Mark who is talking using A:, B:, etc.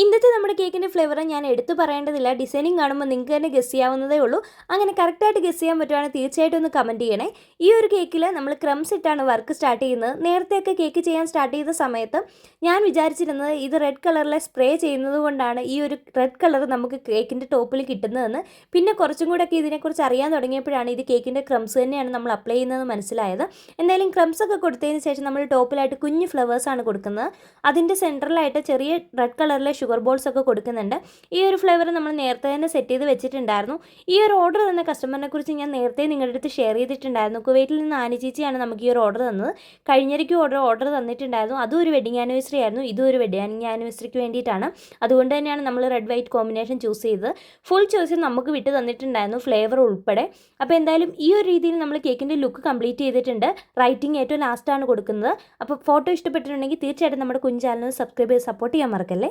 A: ഇന്നത്തെ നമ്മുടെ കേക്കിൻ്റെ ഫ്ലേവർ ഞാൻ എടുത്തു പറയേണ്ടതില്ല. ഡിസൈനിങ് കാണുമ്പോൾ നിങ്ങൾക്ക് തന്നെ ഗസ് ചെയ്യാവുന്നതേ ഉള്ളൂ. അങ്ങനെ കറക്റ്റായിട്ട് ഗസ് ചെയ്യാൻ പറ്റുവാണെങ്കിൽ തീർച്ചയായിട്ടും ഒന്ന് കമൻറ്റ് ചെയ്യണേ. ഈ ഒരു കേക്കിൽ നമ്മൾ ക്രംസ് ഇട്ടാണ് വർക്ക് സ്റ്റാർട്ട് ചെയ്യുന്നത്. നേരത്തെയൊക്കെ കേക്ക് ചെയ്യാൻ സ്റ്റാർട്ട് ചെയ്ത സമയത്ത് ഞാൻ വിചാരിച്ചിരുന്നത് ഇത് റെഡ് കളറിലെ സ്പ്രേ ചെയ്യുന്നത് കൊണ്ടാണ് ഈ ഒരു റെഡ് കളർ നമുക്ക് കേക്കിൻ്റെ ടോപ്പിൽ കിട്ടുന്നതെന്ന്. പിന്നെ കുറച്ചും കൂടെയൊക്കെ ഇതിനെക്കുറിച്ച് അറിയാൻ തുടങ്ങിയപ്പോഴാണ് ഇത് കേക്കിൻ്റെ ക്രംസ് തന്നെയാണ് നമ്മൾ അപ്ലൈ ചെയ്യുന്നത് മനസ്സിലായത്. എന്തായാലും ക്രംസ് ഒക്കെ കൊടുത്തതിന് ശേഷം നമ്മൾ ടോപ്പിലായിട്ട് കുഞ്ഞ് ഫ്ലവേഴ്സാണ് കൊടുക്കുന്നത്. അതിൻ്റെ സെൻറ്ററിലായിട്ട് ചെറിയ റെഡ് കളറിലെ ഷുഗർ ബോൾസ് ഒക്കെ കൊടുക്കുന്നുണ്ട്. ഈ ഒരു ഫ്ലേവർ നമ്മൾ നേരത്തെ തന്നെ സെറ്റ് ചെയ്ത് വെച്ചിട്ടുണ്ടായിരുന്നു. ഈ ഒരു ഓർഡർ തന്ന കസ്റ്റമറിനെ കുറിച്ച് ഞാൻ നേരത്തെ നിങ്ങളുടെ അടുത്ത് ഷെയർ ചെയ്തിട്ടുണ്ടായിരുന്നു. കുവൈറ്റിൽ നിന്ന് ആനി ചേച്ചിയാണ് നമുക്ക് ഈ ഒരു ഓർഡർ തന്നത്. കഴിഞ്ഞിടയ്ക്ക് ഓർഡർ തന്നിട്ടുണ്ടായിരുന്നു. അതും ഒരു വെഡിങ് ആനിവേഴ്സറി ആയിരുന്നു. ഇതും ഒരു വെഡിങ് ആനിവേഴ്സറിക്ക് വേണ്ടിയിട്ടാണ്. അതുകൊണ്ട് തന്നെയാണ് നമ്മൾ റെഡ് വൈറ്റ് കോമ്പിനേഷൻ ചൂസ് ചെയ്തത്. ഫുൾ ചോയ്സ് നമുക്ക് വിട്ട് തന്നിട്ടുണ്ടായിരുന്നു, ഫ്ലേവർ ഉൾപ്പെടെ. അപ്പോൾ എന്തായാലും ഈ ഒരു രീതിയിൽ നമ്മൾ കേക്കിൻ്റെ ലുക്ക് കംപ്ലീറ്റ് ചെയ്തിട്ടുണ്ട്. റൈറ്റിംഗ് ഏറ്റവും ലാസ്റ്റാണ് കൊടുക്കുന്നത്. അപ്പോൾ ഫോട്ടോ ഇഷ്ടപ്പെട്ടിട്ടുണ്ടെങ്കിൽ തീർച്ചയായിട്ടും നമ്മുടെ കുഞ്ഞ് ചാനൽ സബ്സ്ക്രൈബ് ചെയ്ത് സപ്പോർട്ട് ചെയ്യാൻ മറക്കല്ലേ.